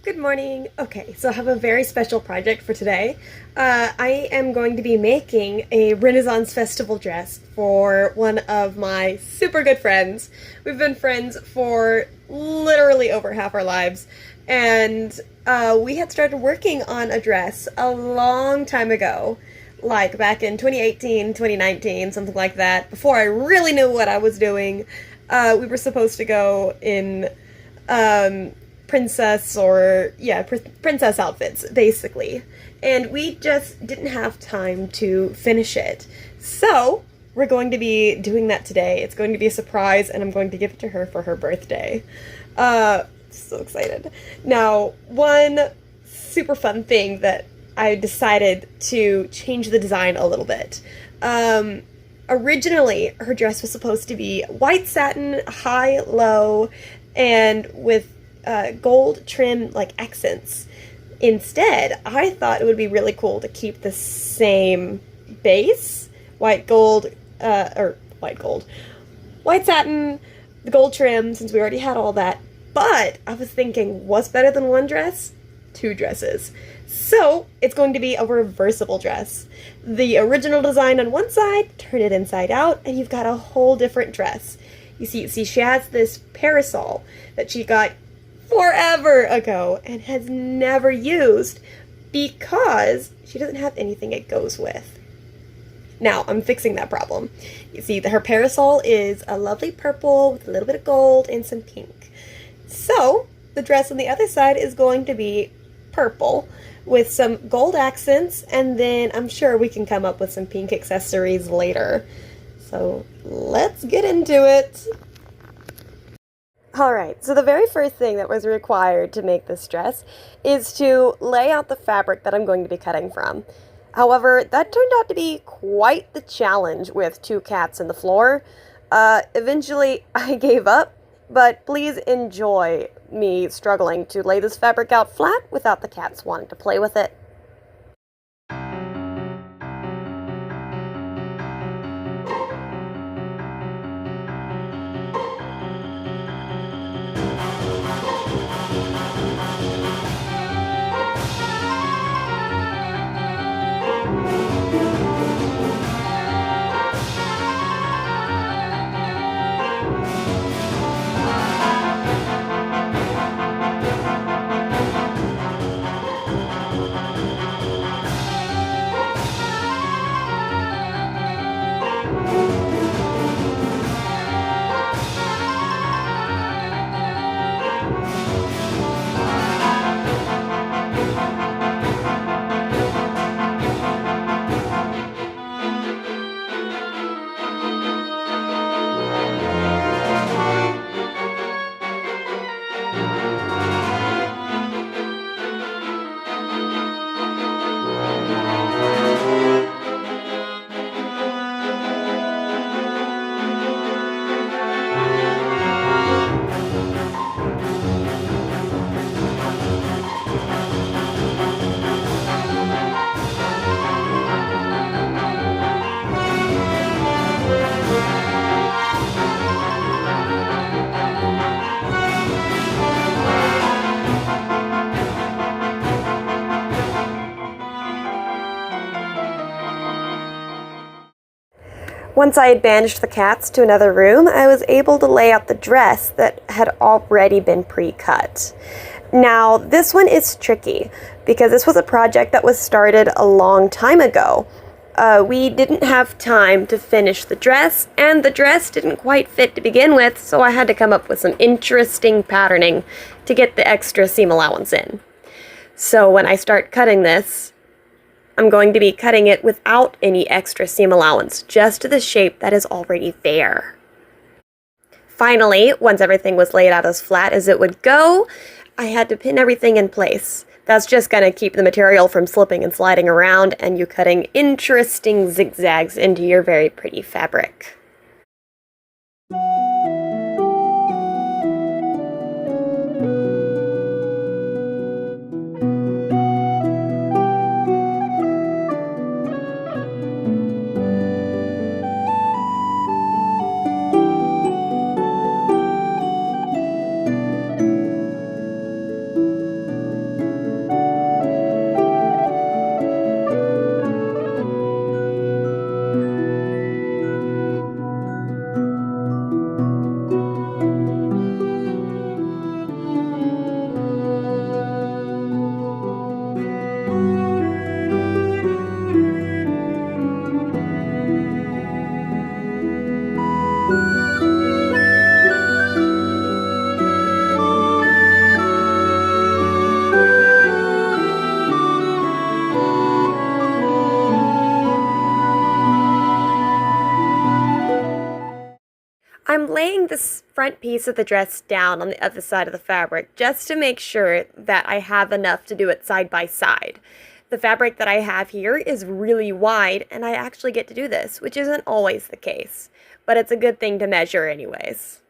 Good morning. Okay, so I have a very special project for today. I am going to be making a Renaissance Festival dress for one of my super good friends. We've been friends for literally over half our lives, and we had started working on a dress a long time ago, like back in 2018, 2019, something like that, before I really knew what I was doing. We were supposed to go in um, princess or princess outfits basically, and we just didn't have time to finish it. So we're going to be doing that today. It's going to be a surprise, and I'm going to give it to her for her birthday. So excited. Now, one super fun thing that I decided to change the design a little bit. Originally, her dress was supposed to be white satin, high, low, and with gold trim like accents. Instead, I thought it would be really cool to keep the same base, white gold, white satin, the gold trim, since we already had all that. But I was thinking, what's better than one dress? Two dresses. So it's going to be a reversible dress. The original design on one side, turn it inside out, and you've got a whole different dress. You see, she has this parasol that she got forever ago and has never used because she doesn't have anything it goes with. Now, I'm fixing that problem. You see, her parasol is a lovely purple with a little bit of gold and some pink. So, the dress on the other side is going to be purple with some gold accents, and then I'm sure we can come up with some pink accessories later. So, let's get into it. Alright, so the very first thing that was required to make this dress is to lay out the fabric that I'm going to be cutting from. However, that turned out to be quite the challenge with two cats in the floor. Eventually, I gave up, but please enjoy me struggling to lay this fabric out flat without the cats wanting to play with it. Once I had banished the cats to another room, I was able to lay out the dress that had already been pre-cut. Now, this one is tricky because this was a project that was started a long time ago. We didn't have time to finish the dress, and the dress didn't quite fit to begin with, so I had to come up with some interesting patterning to get the extra seam allowance in. So when I start cutting this, I'm going to be cutting it without any extra seam allowance, just to the shape that is already there. Finally, once everything was laid out as flat as it would go, I had to pin everything in place. That's just going to keep the material from slipping and sliding around and you cutting interesting zigzags into your very pretty fabric. laying this front piece of the dress down on the other side of the fabric just to make sure that I have enough to do it side by side. The fabric that I have here is really wide, and I actually get to do this, which isn't always the case, but it's a good thing to measure anyways.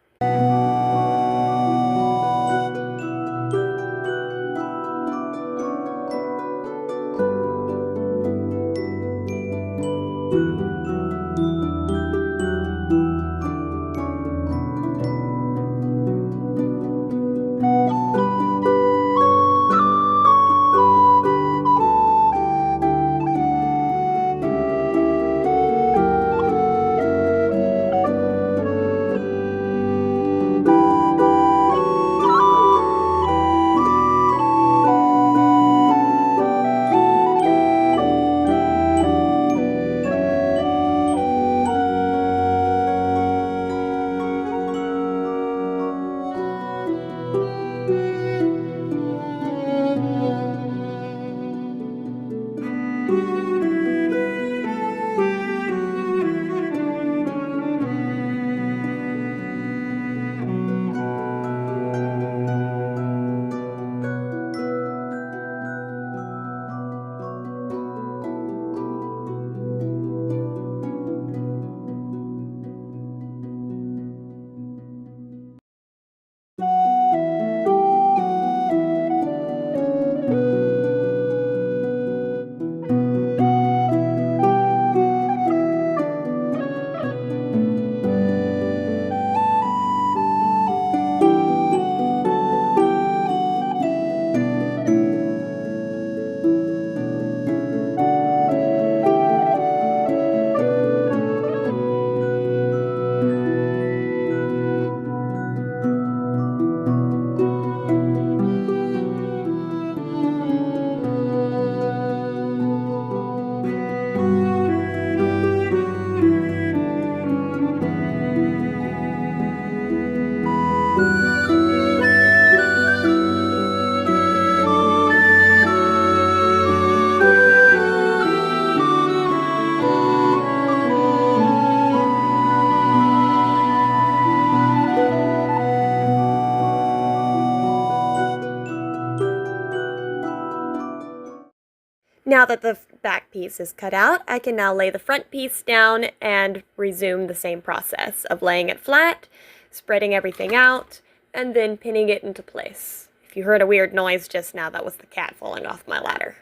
Now that the back piece is cut out, I can now lay the front piece down and resume the same process of laying it flat, spreading everything out, and then pinning it into place. If you heard a weird noise just now, that was the cat falling off my ladder.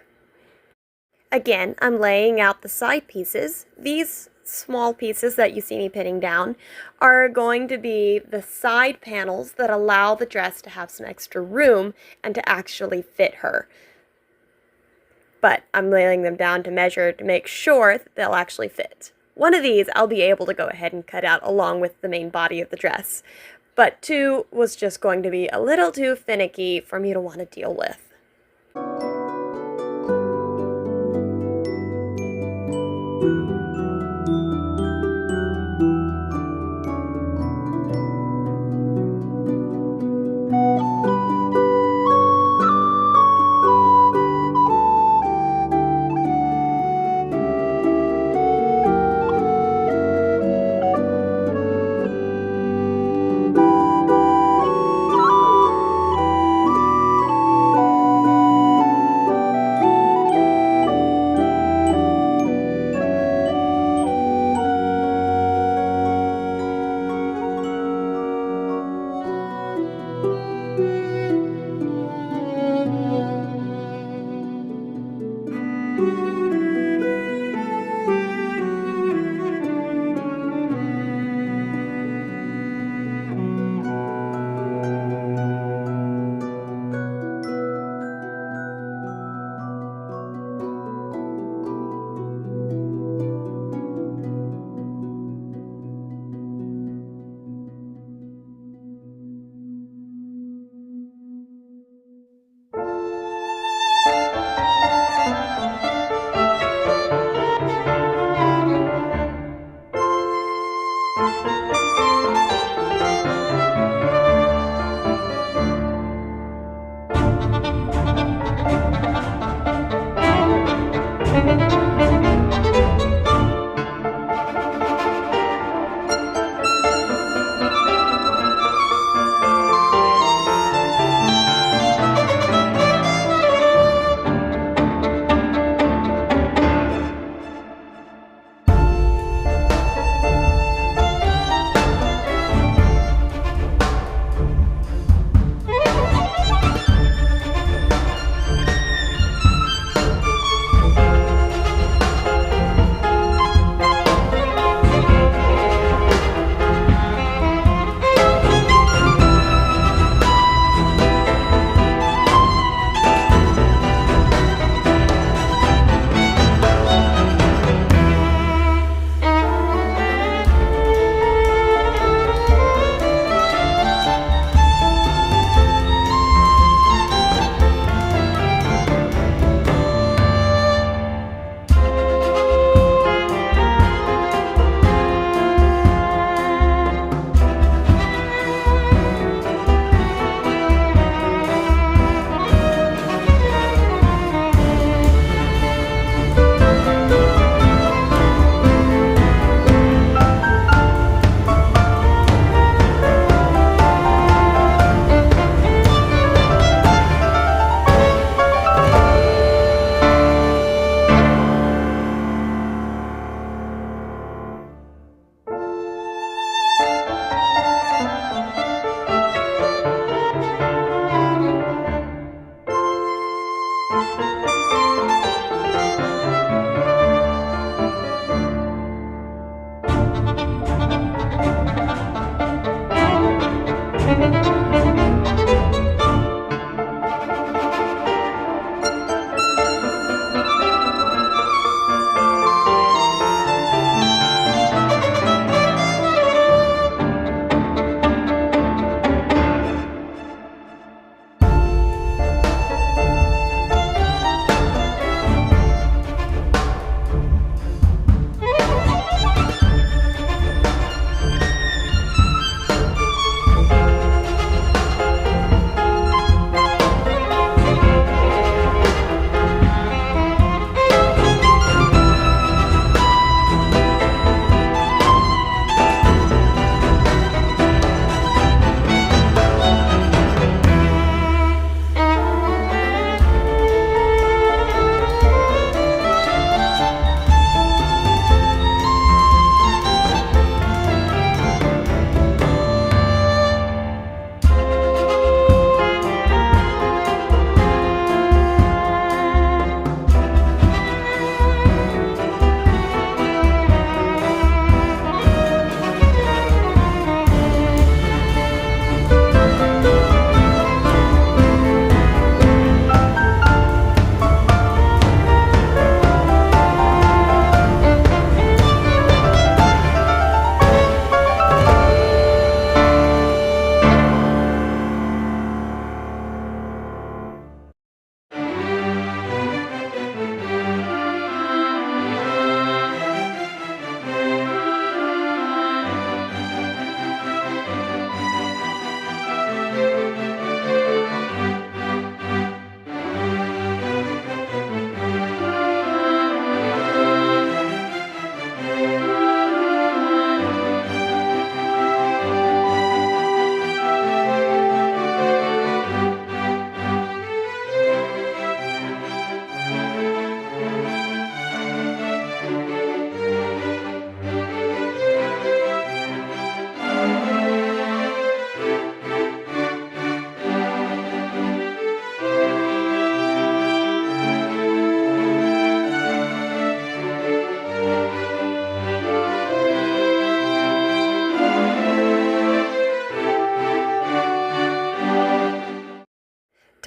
Again, I'm laying out the side pieces. These small pieces that you see me pinning down are going to be the side panels that allow the dress to have some extra room and to actually fit her. But I'm laying them down to measure to make sure that they'll actually fit. One of these I'll be able to go ahead and cut out along with the main body of the dress, but two was just going to be a little too finicky for me to want to deal with.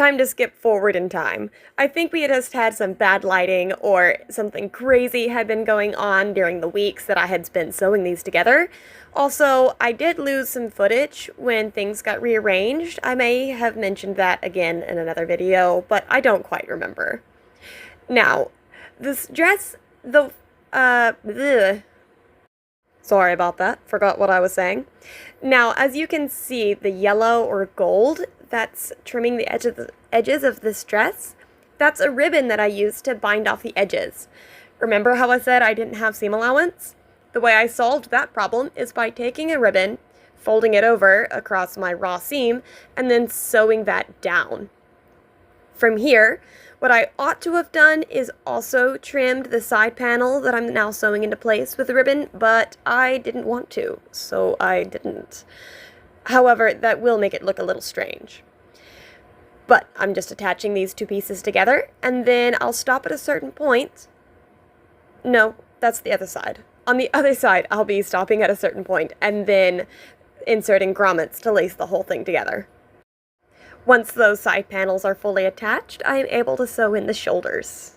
time to skip forward in time. I think we had just had some bad lighting or something crazy had been going on during the weeks that I had spent sewing these together. Also, I did lose some footage when things got rearranged. I may have mentioned that again in another video, but I don't quite remember. Now, this dress, sorry about that, forgot what I was saying. Now, as you can see, the yellow or gold that's trimming the edges of this dress, that's a ribbon that I used to bind off the edges. Remember how I said I didn't have seam allowance? The way I solved that problem is by taking a ribbon, folding it over across my raw seam, and then sewing that down. From here, what I ought to have done is also trimmed the side panel that I'm now sewing into place with the ribbon, but I didn't want to, so I didn't. However, that will make it look a little strange. But I'm just attaching these two pieces together, and then I'll stop at a certain point. No, that's the other side. On the other side, I'll be stopping at a certain point, and then inserting grommets to lace the whole thing together. Once those side panels are fully attached, I am able to sew in the shoulders.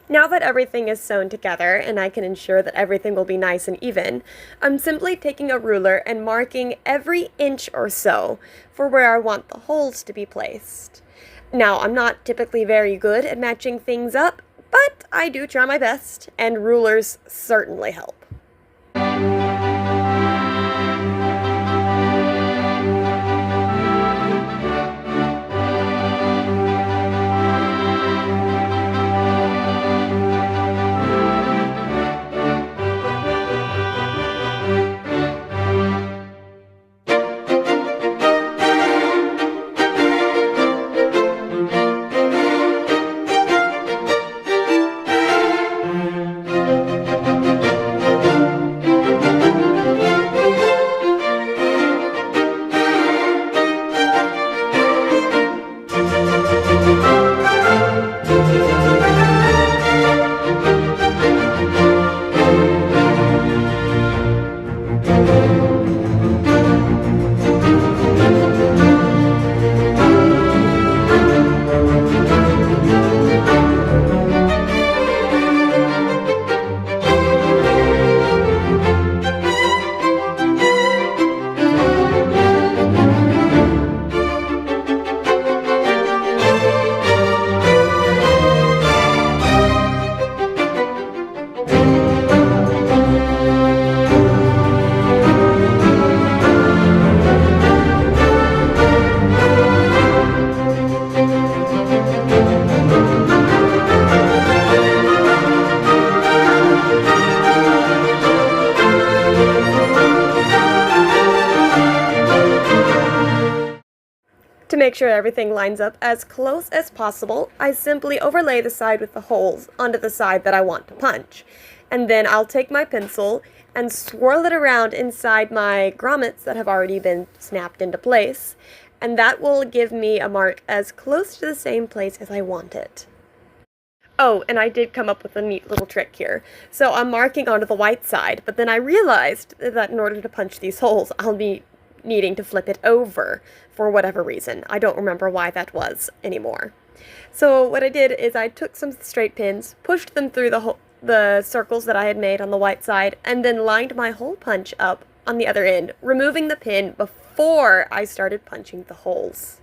Now that everything is sewn together and I can ensure that everything will be nice and even, I'm simply taking a ruler and marking every inch or so for where I want the holes to be placed. Now, I'm not typically very good at matching things up, but I do try my best, and rulers certainly help. To make sure everything lines up as close as possible, I simply overlay the side with the holes onto the side that I want to punch. And then I'll take my pencil and swirl it around inside my grommets that have already been snapped into place, and that will give me a mark as close to the same place as I want it. Oh, and I did come up with a neat little trick here. So I'm marking onto the white side, but then I realized that in order to punch these holes, I'll be needing to flip it over for whatever reason. I don't remember why that was anymore. So what I did is I took some straight pins, pushed them through the circles that I had made on the white side, and then lined my hole punch up on the other end, removing the pin before I started punching the holes.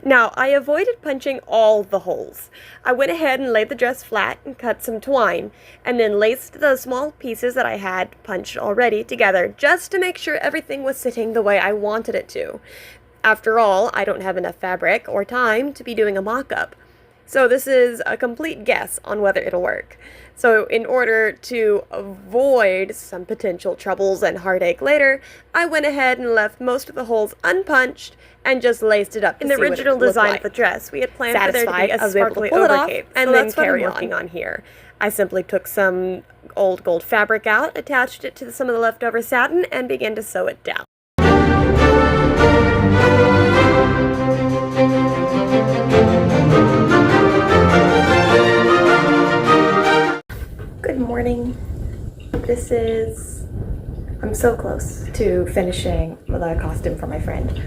Now, I avoided punching all the holes. I went ahead and laid the dress flat and cut some twine, and then laced the small pieces that I had punched already together just to make sure everything was sitting the way I wanted it to. After all, I don't have enough fabric or time to be doing a mock-up. So this is a complete guess on whether it'll work. So in order to avoid some potential troubles and heartache later, I went ahead and left most of the holes unpunched and just laced it up. In the original design of the dress, we had planned for there to be a sparkly overcape, and then carry on here. I simply took some old gold fabric out, attached it to some of the leftover satin, and began to sew it down. Good morning. I'm so close to finishing the costume for my friend.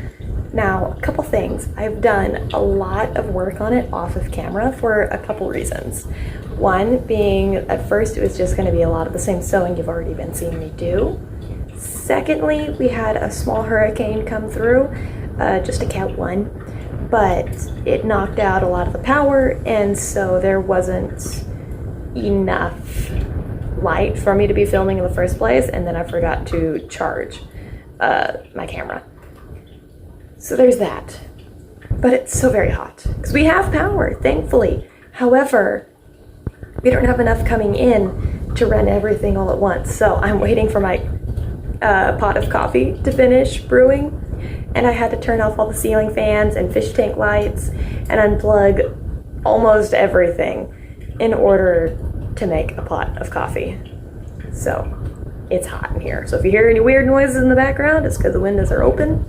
Now, a couple things. I've done a lot of work on it off of camera for a couple reasons. One being, at first it was just going to be a lot of the same sewing you've already been seeing me do. Secondly, we had a small hurricane come through, just a Cat 1, but it knocked out a lot of the power, and so there wasn't enough light for me to be filming in the first place, and then I forgot to charge my camera. So there's that. But it's so very hot, because we have power, thankfully. However, we don't have enough coming in to run everything all at once, so I'm waiting for my pot of coffee to finish brewing, and I had to turn off all the ceiling fans and fish tank lights and unplug almost everything in order to make a pot of coffee. So it's hot in here. So if you hear any weird noises in the background, it's because the windows are open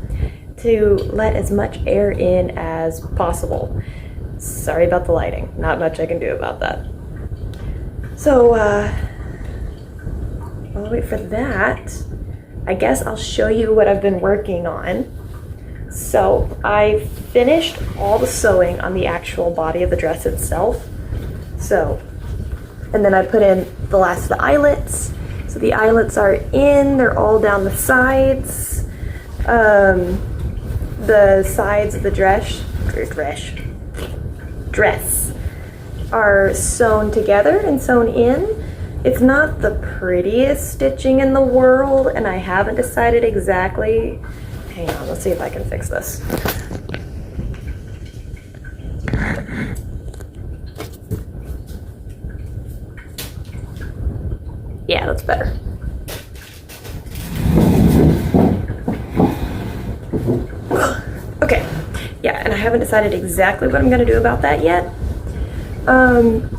to let as much air in as possible. Sorry about the lighting. Not much I can do about that. So while I wait for that, I guess I'll show you what I've been working on. So I finished all the sewing on the actual body of the dress itself. And then I put in the last of the eyelets. So the eyelets are in, they're all down the sides. The sides of the dress are sewn together and sewn in. It's not the prettiest stitching in the world, and I haven't decided exactly. Hang on, let's see if I can fix this. that's better. Okay, yeah, and I haven't decided exactly what I'm gonna do about that yet.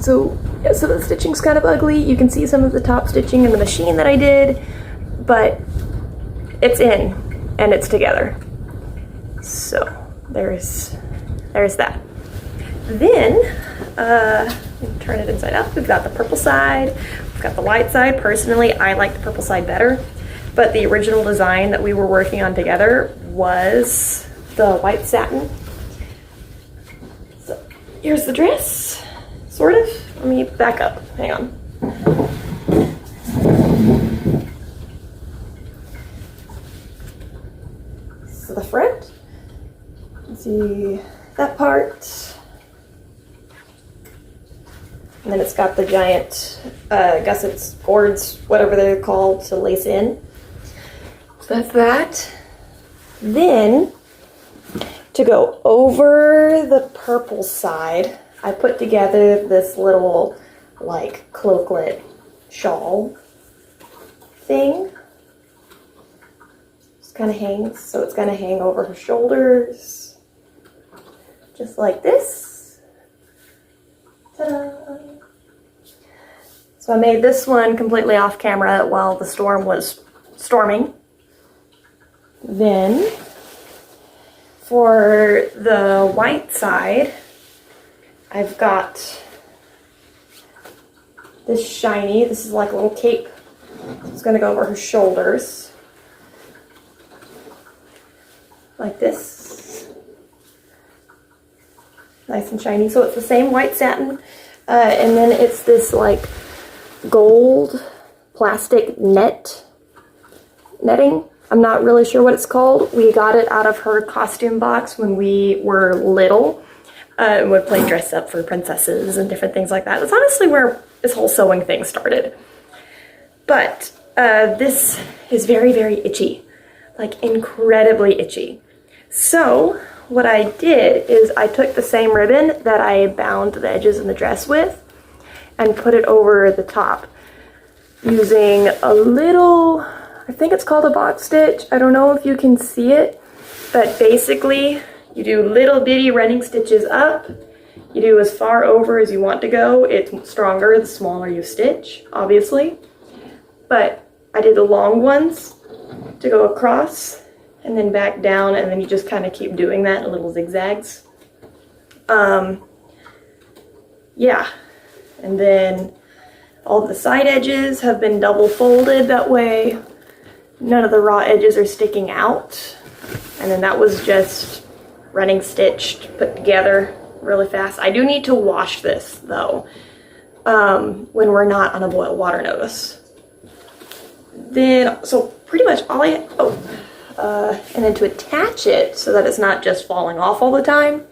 So the stitching's kind of ugly. You can see some of the top stitching in the machine that I did, but it's in and it's together. So there's that. Then, turn it inside out. We've got the purple side, we've got the white side. Personally, I like the purple side better, but the original design that we were working on together was the white satin. So here's the dress, sort of. Let me back up, hang on. So the front, let's see that part. And then it's got the giant gussets, cords, whatever they're called, to lace in. So that's that. Then, to go over the purple side, I put together this little, like, cloaklet shawl thing. Just kind of hangs, so it's gonna hang over her shoulders, just like this. Ta-da! So I made this one completely off camera while the storm was storming. Then, for the white side, I've got this shiny, this is like a little cape. It's gonna go over her shoulders. Like this. Nice and shiny. So it's the same white satin, and then it's this like gold plastic netting. I'm not really sure what it's called. We got it out of her costume box when we were little. And would play dress up for princesses and different things like that. That's honestly where this whole sewing thing started. But this is very, very itchy. Like incredibly itchy. So what I did is I took the same ribbon that I bound the edges in the dress with and put it over the top using a little, I think it's called a box stitch. I don't know if you can see it, but basically you do little bitty running stitches up. You do as far over as you want to go. It's stronger the smaller you stitch, obviously. But I did the long ones to go across and then back down, and then you just kind of keep doing that in little zigzags. Yeah. And then all the side edges have been double folded, that way none of the raw edges are sticking out. And then that was just running stitched, put together really fast. I do need to wash this though, when we're not on a boil water notice. Then, so pretty much all and then to attach it so that it's not just falling off all the time,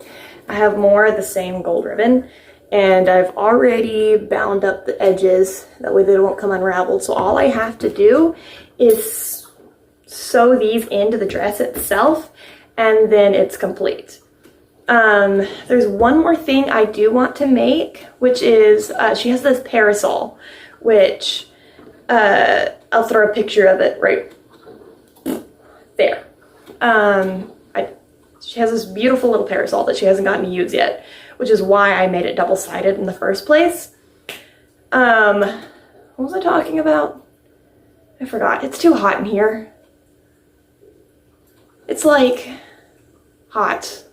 I have more of the same gold ribbon, and I've already bound up the edges, that way they won't come unraveled. So all I have to do is sew these into the dress itself, and then it's complete. There's one more thing I do want to make, which is, she has this parasol, which, I'll throw a picture of it right there. She has this beautiful little parasol that she hasn't gotten to use yet, which is why I made it double-sided in the first place. What was I talking about? I forgot. It's too hot in here. It's like hot.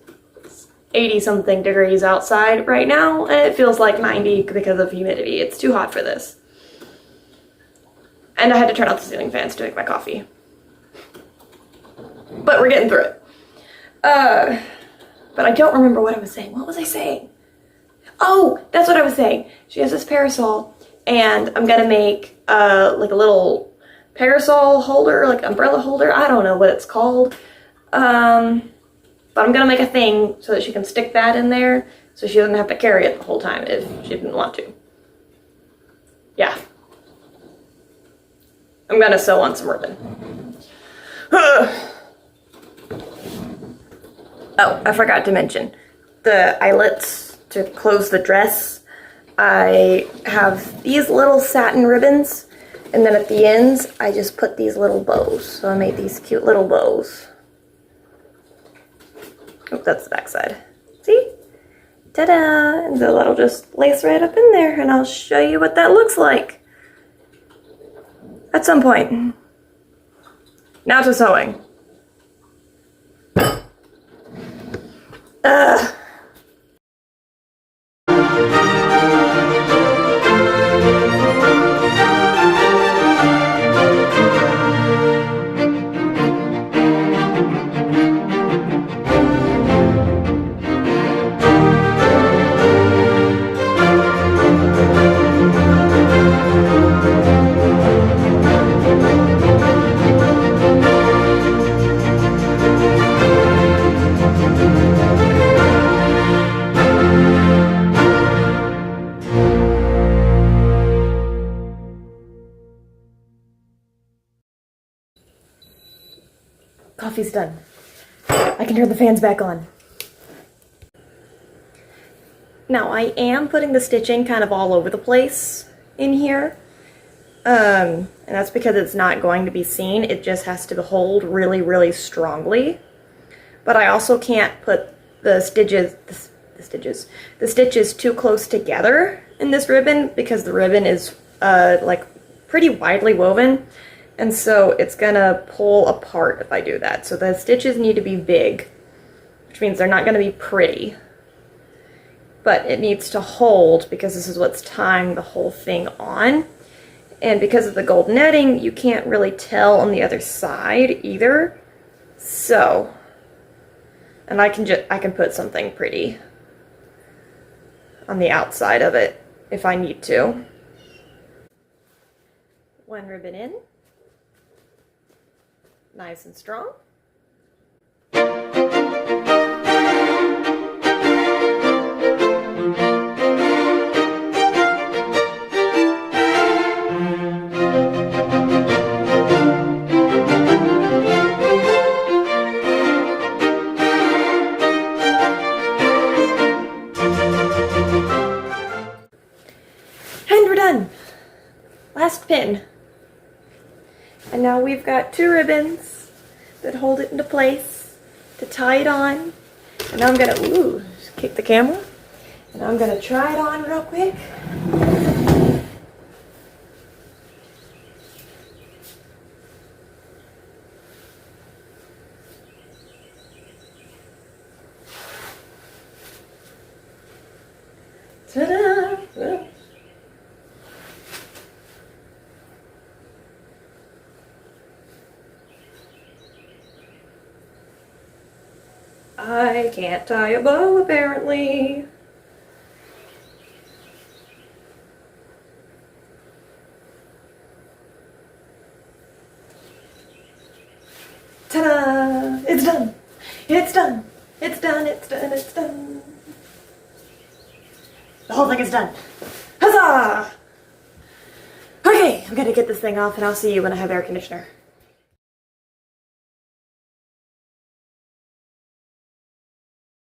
It's 80-something degrees outside right now, and it feels like 90 because of humidity. It's too hot for this. And I had to turn off the ceiling fans to make my coffee. But we're getting through it. But I don't remember what I was saying. What was I saying? Oh, that's what I was saying. She has this parasol, and I'm gonna make like a little parasol holder, like umbrella holder. I don't know what it's called. But I'm gonna make a thing so that she can stick that in there so she doesn't have to carry it the whole time if she didn't want to. Yeah. I'm gonna sew on some ribbon. Oh, I forgot to mention the eyelets to close the dress. I have these little satin ribbons, And then at the ends, I just put these little bows. So I made these cute little bows. Oh, that's the back side. See? Ta-da! And so that'll just lace right up in there, and I'll show you what that looks like at some point. Now to sewing. Coffee's done. I can turn the fans back on. Now I am putting the stitching kind of all over the place in here. And that's because it's not going to be seen. It just has to hold really, really strongly. But I also can't put the stitches too close together in this ribbon because the ribbon is like pretty widely woven. And so it's gonna pull apart if I do that. So the stitches need to be big, which means they're not gonna be pretty. But it needs to hold because this is what's tying the whole thing on. And because of the gold netting, you can't really tell on the other side either. So, and I can put something pretty on the outside of it if I need to. One ribbon in. Nice and strong. And we're done. Last pin. And now we've got 2 ribbons that hold it into place to tie it on. And now I'm gonna, just kick the camera. And I'm gonna try it on real quick. Ta-da! I can't tie a bow, apparently. Ta-da! It's done! It's done! It's done, it's done, it's done. The whole thing is done. Huzzah! Okay, I'm gonna get this thing off and I'll see you when I have air conditioner.